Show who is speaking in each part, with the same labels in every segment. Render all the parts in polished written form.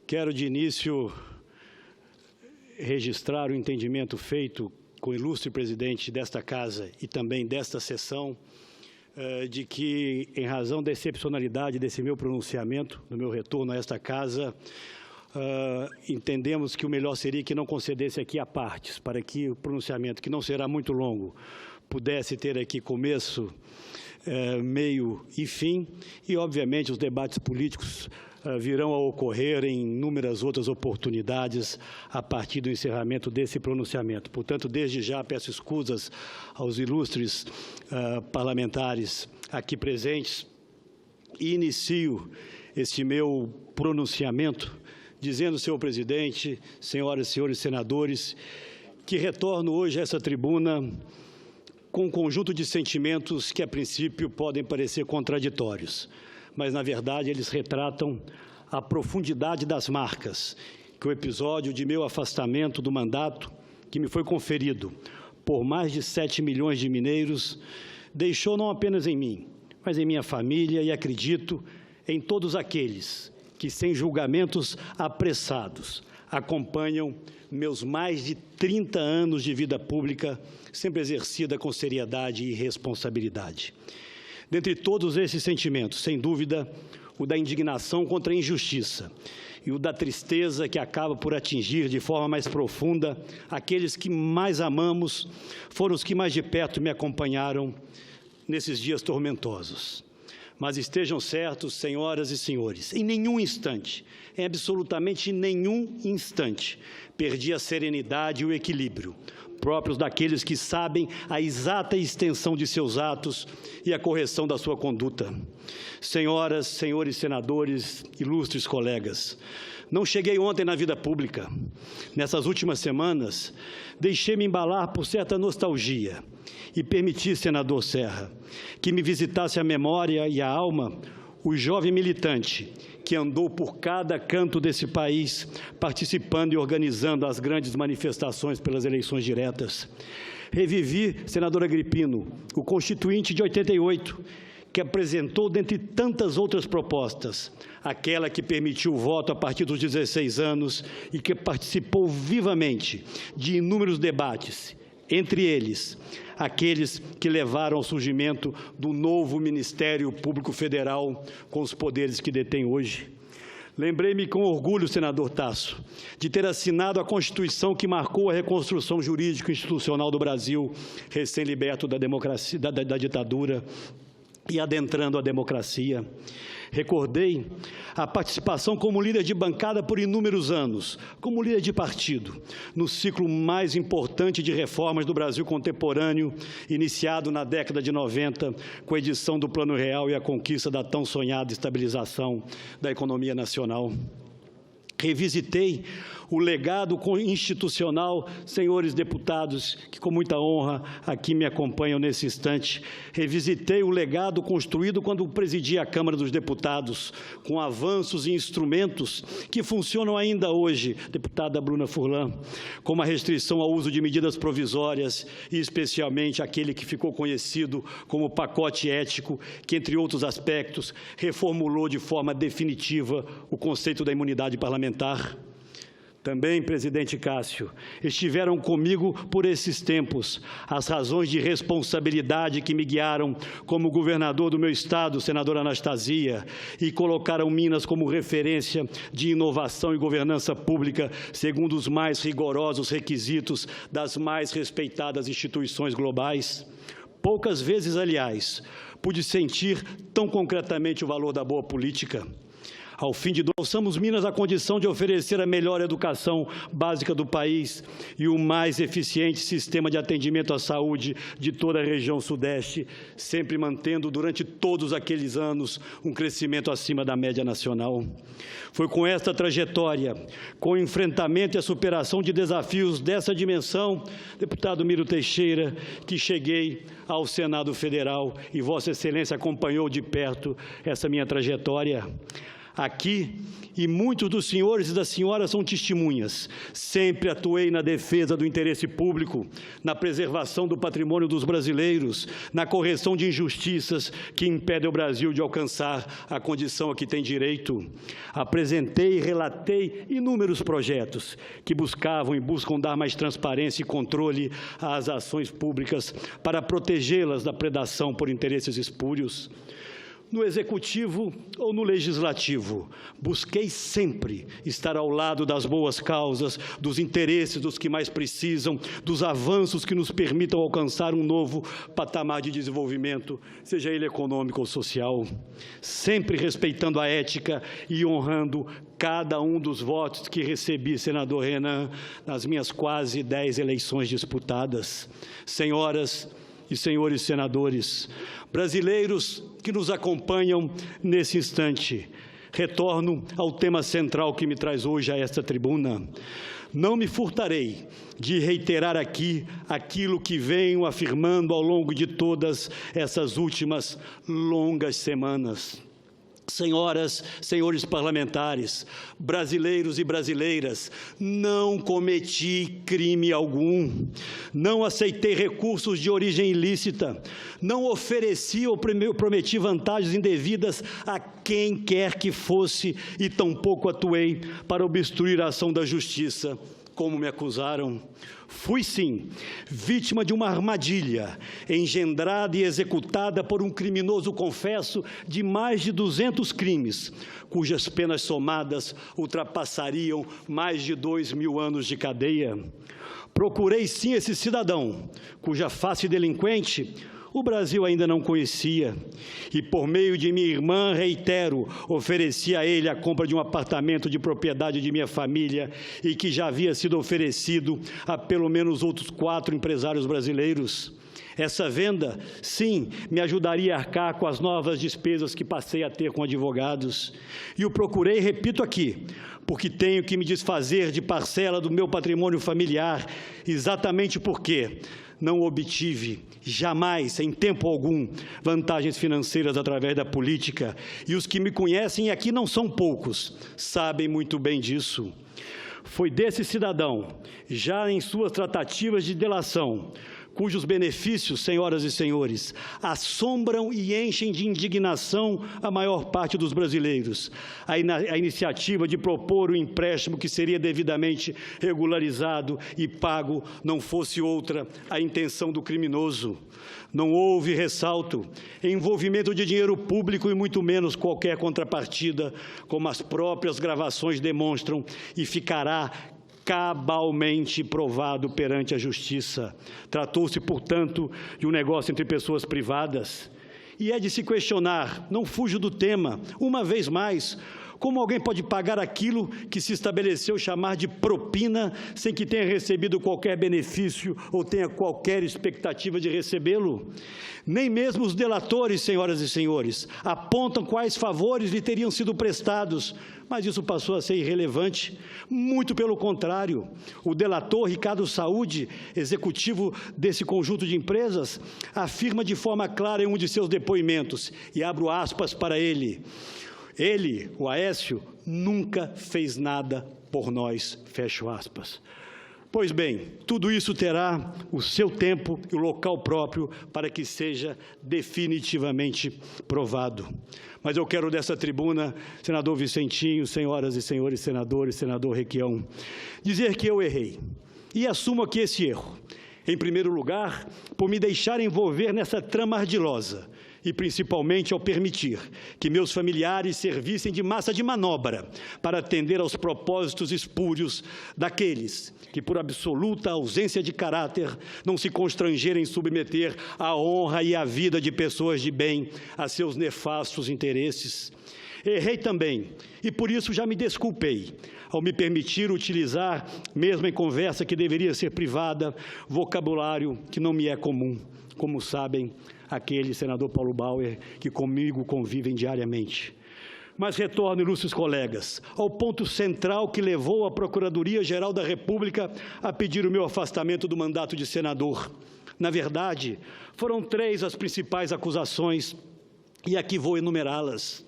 Speaker 1: Quero, de início, registrar o entendimento feito com o ilustre presidente desta Casa e também desta sessão, de que, em razão da excepcionalidade desse meu pronunciamento, do meu retorno a esta Casa, entendemos que o melhor seria que não concedesse aqui a partes, para que o pronunciamento, que não será muito longo, pudesse ter aqui começo, meio e fim, e, obviamente, os debates políticos virão a ocorrer em inúmeras outras oportunidades a partir do encerramento desse pronunciamento. Portanto, desde já peço escusas aos ilustres parlamentares aqui presentes e inicio este meu pronunciamento dizendo, senhor presidente, senhoras e senhores senadores, que retorno hoje a essa tribuna com um conjunto de sentimentos que, a princípio, podem parecer contraditórios, mas, na verdade, eles retratam a profundidade das marcas que o episódio de meu afastamento do mandato, que me foi conferido por mais de 7 milhões de mineiros, deixou não apenas em mim, mas em minha família e, acredito, em todos aqueles que, sem julgamentos apressados, acompanham meus mais de 30 anos de vida pública, sempre exercida com seriedade e responsabilidade. Dentre todos esses sentimentos, sem dúvida, o da indignação contra a injustiça e o da tristeza que acaba por atingir de forma mais profunda aqueles que mais amamos, foram os que mais de perto me acompanharam nesses dias tormentosos. Mas estejam certos, senhoras e senhores, em nenhum instante, em absolutamente nenhum instante, perdi a serenidade e o equilíbrio próprios daqueles que sabem a exata extensão de seus atos e a correção da sua conduta. Senhoras, senhores senadores, ilustres colegas, não cheguei ontem na vida pública. Nessas últimas semanas, deixei-me embalar por certa nostalgia e permiti, senador Serra, que me visitasse a memória e a alma o jovem militante que andou por cada canto desse país, participando e organizando as grandes manifestações pelas eleições diretas. Revivi, senador Agripino, o Constituinte de 88, que apresentou, dentre tantas outras propostas, aquela que permitiu o voto a partir dos 16 anos e que participou vivamente de inúmeros debates, entre eles, aqueles que levaram ao surgimento do novo Ministério Público Federal com os poderes que detém hoje. Lembrei-me com orgulho, senador Tasso, de ter assinado a Constituição que marcou a reconstrução jurídica e institucional do Brasil, recém-liberto da ditadura e adentrando a democracia. Recordei a participação como líder de bancada por inúmeros anos, como líder de partido, no ciclo mais importante de reformas do Brasil contemporâneo, iniciado na década de 90, com a edição do Plano Real e a conquista da tão sonhada estabilização da economia nacional. Revisitei o legado institucional, senhores deputados, que com muita honra aqui me acompanham nesse instante. Revisitei o legado construído quando presidi a Câmara dos Deputados, com avanços e instrumentos que funcionam ainda hoje, deputada Bruna Furlan, como a restrição ao uso de medidas provisórias e, especialmente, aquele que ficou conhecido como pacote ético, que, entre outros aspectos, reformulou de forma definitiva o conceito da imunidade parlamentar. Também, presidente Cássio, estiveram comigo por esses tempos as razões de responsabilidade que me guiaram como governador do meu estado, senadora Anastasia, e colocaram Minas como referência de inovação e governança pública, segundo os mais rigorosos requisitos das mais respeitadas instituições globais. Poucas vezes, aliás, pude sentir tão concretamente o valor da boa política. Ao fim de alçamos Minas a condição de oferecer a melhor educação básica do país e o mais eficiente sistema de atendimento à saúde de toda a região sudeste, sempre mantendo durante todos aqueles anos um crescimento acima da média nacional. Foi com esta trajetória, com o enfrentamento e a superação de desafios dessa dimensão, deputado Miro Teixeira, que cheguei ao Senado Federal e Vossa Excelência acompanhou de perto essa minha trajetória. Aqui, e muitos dos senhores e das senhoras são testemunhas, sempre atuei na defesa do interesse público, na preservação do patrimônio dos brasileiros, na correção de injustiças que impedem o Brasil de alcançar a condição a que tem direito. Apresentei e relatei inúmeros projetos que buscavam e buscam dar mais transparência e controle às ações públicas para protegê-las da predação por interesses espúrios. No Executivo ou no Legislativo, busquei sempre estar ao lado das boas causas, dos interesses dos que mais precisam, dos avanços que nos permitam alcançar um novo patamar de desenvolvimento, seja ele econômico ou social, sempre respeitando a ética e honrando cada um dos votos que recebi, senador Renan, nas minhas quase 10 eleições disputadas. Senhoras e senhores senadores, brasileiros que nos acompanham nesse instante, retorno ao tema central que me traz hoje a esta tribuna. Não me furtarei de reiterar aqui aquilo que venho afirmando ao longo de todas essas últimas longas semanas. Senhoras, senhores parlamentares, brasileiros e brasileiras, não cometi crime algum, não aceitei recursos de origem ilícita, não ofereci ou prometi vantagens indevidas a quem quer que fosse e tampouco atuei para obstruir a ação da justiça, como me acusaram. Fui, sim, vítima de uma armadilha, engendrada e executada por um criminoso confesso de mais de 200 crimes, cujas penas somadas ultrapassariam mais de 2.000 anos de cadeia. Procurei, sim, esse cidadão, cuja face delinquente o Brasil ainda não conhecia, e por meio de minha irmã, reitero, ofereci a ele a compra de um apartamento de propriedade de minha família e que já havia sido oferecido a pelo menos outros 4 empresários brasileiros. Essa venda, sim, me ajudaria a arcar com as novas despesas que passei a ter com advogados. E o procurei, repito aqui, porque tenho que me desfazer de parcela do meu patrimônio familiar, exatamente porque não obtive, jamais, em tempo algum, vantagens financeiras através da política. E os que me conhecem, e aqui não são poucos, sabem muito bem disso. Foi desse cidadão, já em suas tratativas de delação, cujos benefícios, senhoras e senhores, assombram e enchem de indignação a maior parte dos brasileiros. A iniciativa de propor o empréstimo que seria devidamente regularizado e pago não fosse outra a intenção do criminoso. Não houve, ressalto, envolvimento de dinheiro público e muito menos qualquer contrapartida, como as próprias gravações demonstram, e ficará cabalmente provado perante a Justiça. Tratou-se, portanto, de um negócio entre pessoas privadas. E é de se questionar, não fujo do tema, uma vez mais, como alguém pode pagar aquilo que se estabeleceu chamar de propina sem que tenha recebido qualquer benefício ou tenha qualquer expectativa de recebê-lo? Nem mesmo os delatores, senhoras e senhores, apontam quais favores lhe teriam sido prestados, mas isso passou a ser irrelevante. Muito pelo contrário, o delator Ricardo Saúde, executivo desse conjunto de empresas, afirma de forma clara em um de seus depoimentos, e abro aspas para ele: ele, o Aécio, nunca fez nada por nós, fecho aspas. Pois bem, tudo isso terá o seu tempo e o local próprio para que seja definitivamente provado. Mas eu quero dessa tribuna, senador Vicentinho, senhoras e senhores senadores, senador Requião, dizer que eu errei e assumo aqui esse erro. Em primeiro lugar, por me deixar envolver nessa trama ardilosa, e principalmente ao permitir que meus familiares servissem de massa de manobra para atender aos propósitos espúrios daqueles que, por absoluta ausência de caráter, não se constrangerem em submeter a honra e a vida de pessoas de bem a seus nefastos interesses. Errei também, e por isso já me desculpei, ao me permitir utilizar, mesmo em conversa que deveria ser privada, vocabulário que não me é comum, como sabem aquele senador Paulo Bauer que comigo convivem diariamente. Mas retorno, ilustres colegas, ao ponto central que levou a Procuradoria-Geral da República a pedir o meu afastamento do mandato de senador. Na verdade, foram 3 as principais acusações, e aqui vou enumerá-las.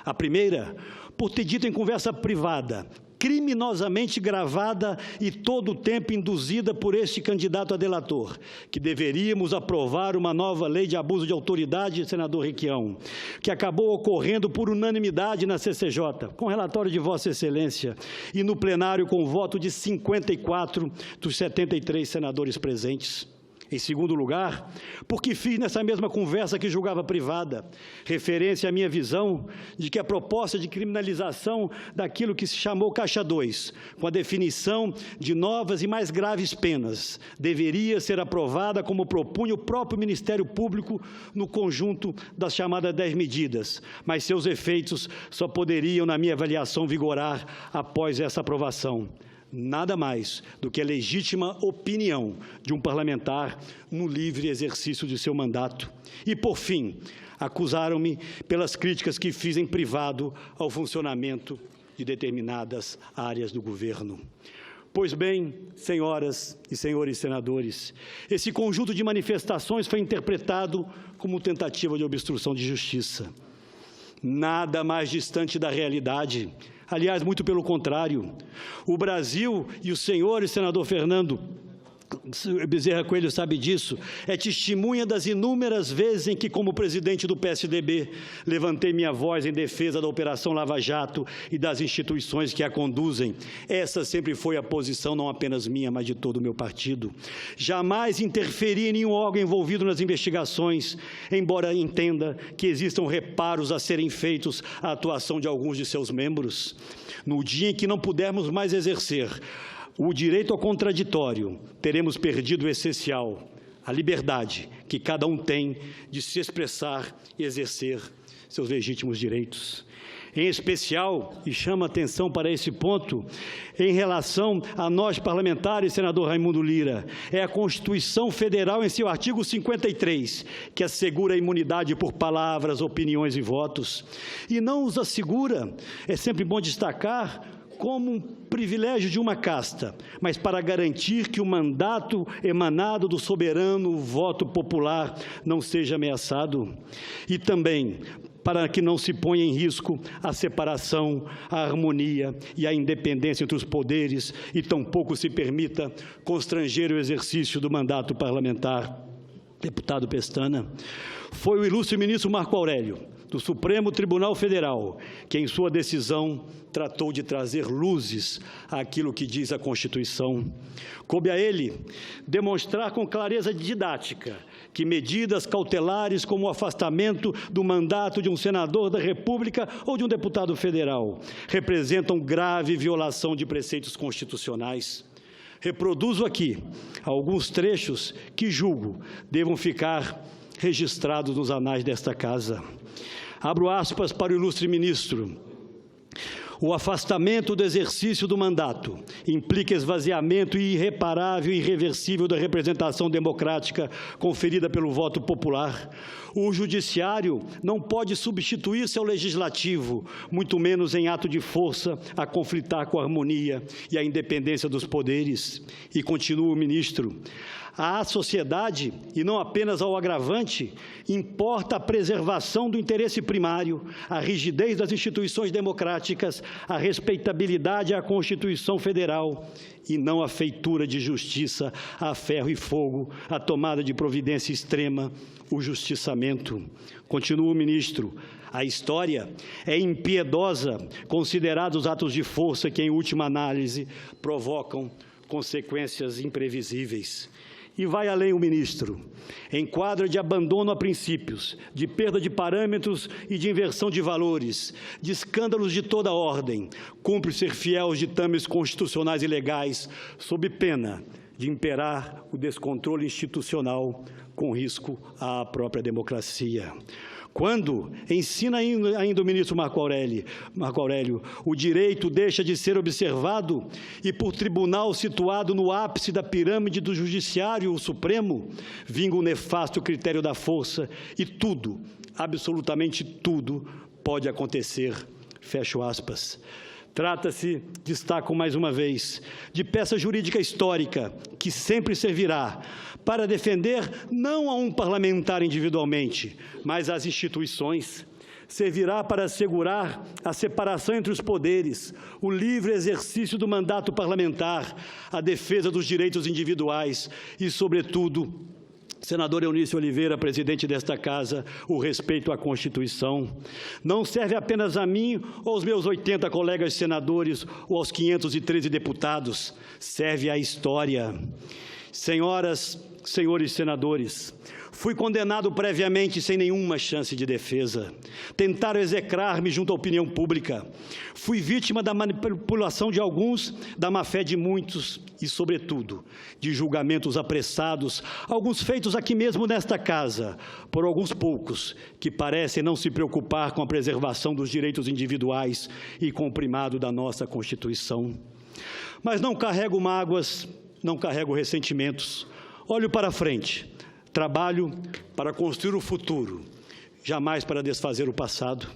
Speaker 1: A primeira, por ter dito em conversa privada, criminosamente gravada e todo o tempo induzida por este candidato a delator, que deveríamos aprovar uma nova lei de abuso de autoridade, senador Requião, que acabou ocorrendo por unanimidade na CCJ, com relatório de Vossa Excelência, e no plenário com o voto de 54 dos 73 senadores presentes. Em segundo lugar, porque fiz nessa mesma conversa que julgava privada, referência à minha visão de que a proposta de criminalização daquilo que se chamou Caixa 2, com a definição de novas e mais graves penas, deveria ser aprovada como propunha o próprio Ministério Público no conjunto das chamadas 10 medidas, mas seus efeitos só poderiam, na minha avaliação, vigorar após essa aprovação. Nada mais do que a legítima opinião de um parlamentar no livre exercício de seu mandato. E, por fim, acusaram-me pelas críticas que fiz em privado ao funcionamento de determinadas áreas do governo. Pois bem, senhoras e senhores senadores, esse conjunto de manifestações foi interpretado como tentativa de obstrução de justiça. Nada mais distante da realidade. Aliás, muito pelo contrário. O Brasil, e o senhor e senador Fernando Bezerra Coelho sabe disso, é testemunha das inúmeras vezes em que, como presidente do PSDB, levantei minha voz em defesa da Operação Lava Jato e das instituições que a conduzem. Essa sempre foi a posição, não apenas minha, mas de todo o meu partido. Jamais interferi em nenhum órgão envolvido nas investigações, embora entenda que existam reparos a serem feitos à atuação de alguns de seus membros. No dia em que não pudermos mais exercer o direito ao contraditório, teremos perdido o essencial, a liberdade que cada um tem de se expressar e exercer seus legítimos direitos. Em especial, e chama atenção para esse ponto, em relação a nós parlamentares, senador Raimundo Lira, é a Constituição Federal, em seu artigo 53, que assegura a imunidade por palavras, opiniões e votos. E não os assegura, é sempre bom destacar, como um privilégio de uma casta, mas para garantir que o mandato emanado do soberano voto popular não seja ameaçado. E também para que não se ponha em risco a separação, a harmonia e a independência entre os poderes e tampouco se permita constranger o exercício do mandato parlamentar. Deputado Pestana, foi o ilustre ministro Marco Aurélio, do Supremo Tribunal Federal, que em sua decisão tratou de trazer luzes àquilo que diz a Constituição. Coube a ele demonstrar com clareza didática que medidas cautelares como o afastamento do mandato de um senador da República ou de um deputado federal representam grave violação de preceitos constitucionais. Reproduzo aqui alguns trechos que julgo devam ficar registrados nos anais desta Casa. Abro aspas para o ilustre ministro. O afastamento do exercício do mandato implica esvaziamento irreparável e irreversível da representação democrática conferida pelo voto popular. O judiciário não pode substituir-se ao legislativo, muito menos em ato de força, a conflitar com a harmonia e a independência dos poderes. E continua o ministro. À sociedade, e não apenas ao agravante, importa a preservação do interesse primário, a rigidez das instituições democráticas, a respeitabilidade à Constituição Federal e não a feitura de justiça a ferro e fogo, a tomada de providência extrema, o justiçamento. Continua o ministro. A história é impiedosa, considerados atos de força que, em última análise, provocam consequências imprevisíveis. E vai além o ministro. Em quadra de abandono a princípios, de perda de parâmetros e de inversão de valores, de escândalos de toda ordem, cumpre ser fiel aos ditames constitucionais e legais, sob pena de imperar o descontrole institucional com risco à própria democracia. Quando, ensina ainda o ministro Marco Aurélio, o direito deixa de ser observado e por tribunal situado no ápice da pirâmide do judiciário, o Supremo, vinga o nefasto critério da força e tudo, absolutamente tudo, pode acontecer, fecho aspas. Trata-se, destaco mais uma vez, de peça jurídica histórica que sempre servirá para defender não a um parlamentar individualmente, mas as instituições. servirá para assegurar a separação entre os poderes, o livre exercício do mandato parlamentar, a defesa dos direitos individuais e, sobretudo, senador Eunício Oliveira, presidente desta Casa, o respeito à Constituição. Não serve apenas a mim ou aos meus 80 colegas senadores ou aos 513 deputados, serve à história. Senhoras, senhores senadores, fui condenado previamente sem nenhuma chance de defesa. Tentaram execrar-me junto à opinião pública. Fui vítima da manipulação de alguns, da má-fé de muitos e, sobretudo, de julgamentos apressados, alguns feitos aqui mesmo nesta casa, por alguns poucos, que parecem não se preocupar com a preservação dos direitos individuais e com o primado da nossa Constituição. Mas não carrego mágoas, não carrego ressentimentos. Olho para frente. Trabalho para construir o futuro, jamais para desfazer o passado.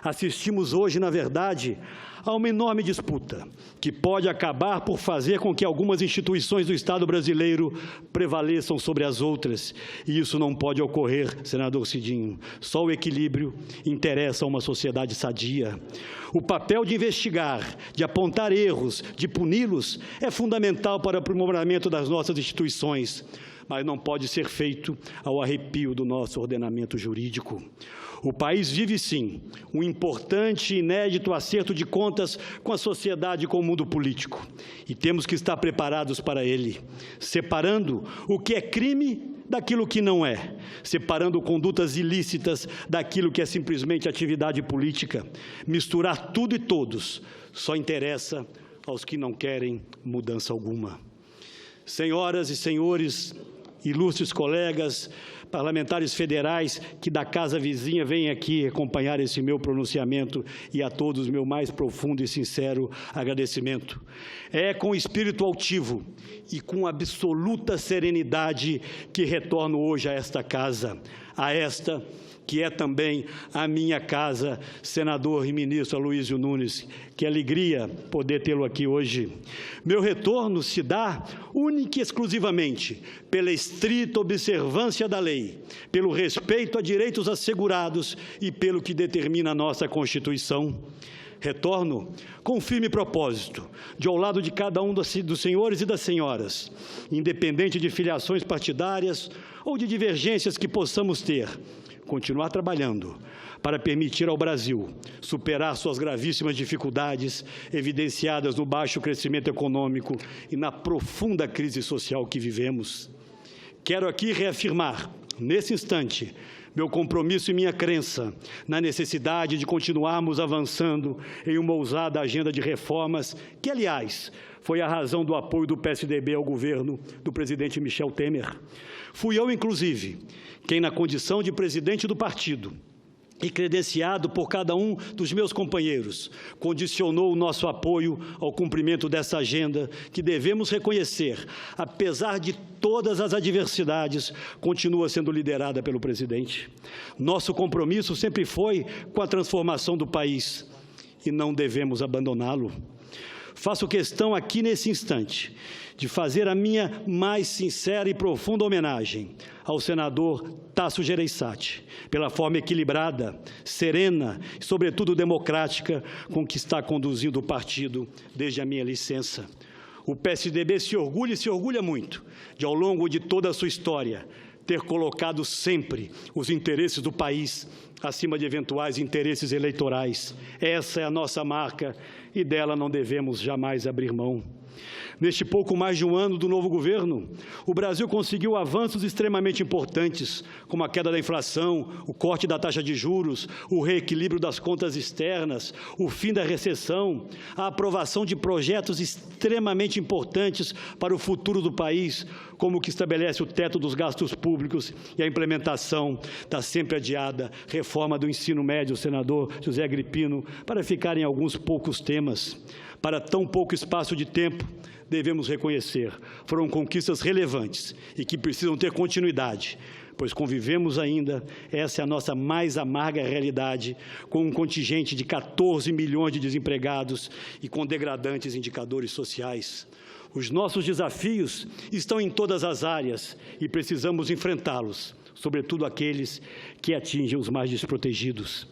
Speaker 1: Assistimos hoje, na verdade, a uma enorme disputa, que pode acabar por fazer com que algumas instituições do Estado brasileiro prevaleçam sobre as outras. E isso não pode ocorrer, senador Cidinho. Só o equilíbrio interessa a uma sociedade sadia. O papel de investigar, de apontar erros, de puni-los, é fundamental para o aprimoramento das nossas instituições, mas não pode ser feito ao arrepio do nosso ordenamento jurídico. O país vive, sim, um importante e inédito acerto de contas com a sociedade e com o mundo político. E temos que estar preparados para ele, separando o que é crime daquilo que não é, separando condutas ilícitas daquilo que é simplesmente atividade política. Misturar tudo e todos só interessa aos que não querem mudança alguma. Senhoras e senhores, ilustres colegas, parlamentares federais que da casa vizinha vêm aqui acompanhar esse meu pronunciamento, e a todos meu mais profundo e sincero agradecimento. É com espírito altivo e com absoluta serenidade que retorno hoje a esta casa, a esta que é também a minha casa, senador e ministro Aloysio Nunes. Que alegria poder tê-lo aqui hoje. Meu retorno se dá única e exclusivamente pela estrita observância da lei, pelo respeito a direitos assegurados e pelo que determina a nossa Constituição. Retorno com firme propósito, de ao lado de cada um dos senhores e das senhoras, independente de filiações partidárias ou de divergências que possamos ter, continuar trabalhando para permitir ao Brasil superar suas gravíssimas dificuldades evidenciadas no baixo crescimento econômico e na profunda crise social que vivemos. Quero aqui reafirmar, nesse instante, meu compromisso e minha crença na necessidade de continuarmos avançando em uma ousada agenda de reformas que, aliás, foi a razão do apoio do PSDB ao governo do presidente Michel Temer. Fui eu, inclusive, quem, na condição de presidente do partido e credenciado por cada um dos meus companheiros, condicionou o nosso apoio ao cumprimento dessa agenda que devemos reconhecer, apesar de todas as adversidades, continua sendo liderada pelo presidente. Nosso compromisso sempre foi com a transformação do país e não devemos abandoná-lo. Faço questão aqui nesse instante de fazer a minha mais sincera e profunda homenagem ao senador Tasso Gereissati, pela forma equilibrada, serena e, sobretudo, democrática com que está conduzindo o partido desde a minha licença. O PSDB se orgulha e se orgulha muito de, ao longo de toda a sua história, ter colocado sempre os interesses do país acima de eventuais interesses eleitorais. Essa é a nossa marca e dela não devemos jamais abrir mão. Neste pouco mais de um ano do novo governo, o Brasil conseguiu avanços extremamente importantes, como a queda da inflação, o corte da taxa de juros, o reequilíbrio das contas externas, o fim da recessão, a aprovação de projetos extremamente importantes para o futuro do país, como o que estabelece o teto dos gastos públicos e a implementação da sempre adiada reforma do ensino médio, senador José Agripino, para ficar em alguns poucos temas. Para tão pouco espaço de tempo, devemos reconhecer, foram conquistas relevantes e que precisam ter continuidade, pois convivemos ainda, essa é a nossa mais amarga realidade, com um contingente de 14 milhões de desempregados e com degradantes indicadores sociais. Os nossos desafios estão em todas as áreas e precisamos enfrentá-los, sobretudo aqueles que atingem os mais desprotegidos.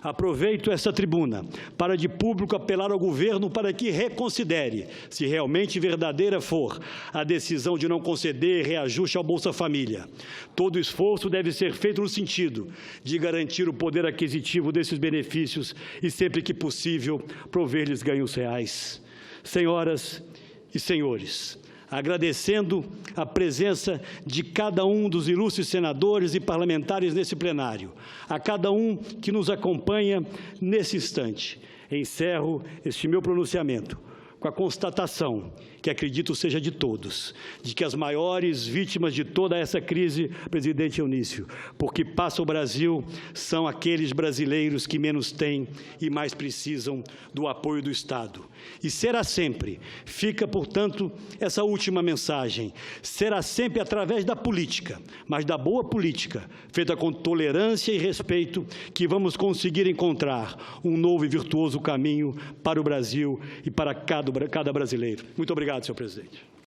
Speaker 1: Aproveito esta tribuna para de público apelar ao governo para que reconsidere, se realmente verdadeira for a decisão de não conceder reajuste ao Bolsa Família. Todo esforço deve ser feito no sentido de garantir o poder aquisitivo desses benefícios e, sempre que possível, prover-lhes ganhos reais. Senhoras e senhores, agradecendo a presença de cada um dos ilustres senadores e parlamentares nesse plenário, a cada um que nos acompanha nesse instante, encerro este meu pronunciamento com a constatação, que acredito seja de todos, de que as maiores vítimas de toda essa crise, presidente Eunício, porque passa o Brasil, são aqueles brasileiros que menos têm e mais precisam do apoio do Estado. E será sempre, fica, portanto, essa última mensagem, será sempre através da política, mas da boa política, feita com tolerância e respeito, que vamos conseguir encontrar um novo e virtuoso caminho para o Brasil e para cada brasileiro. Muito obrigado, senhor presidente.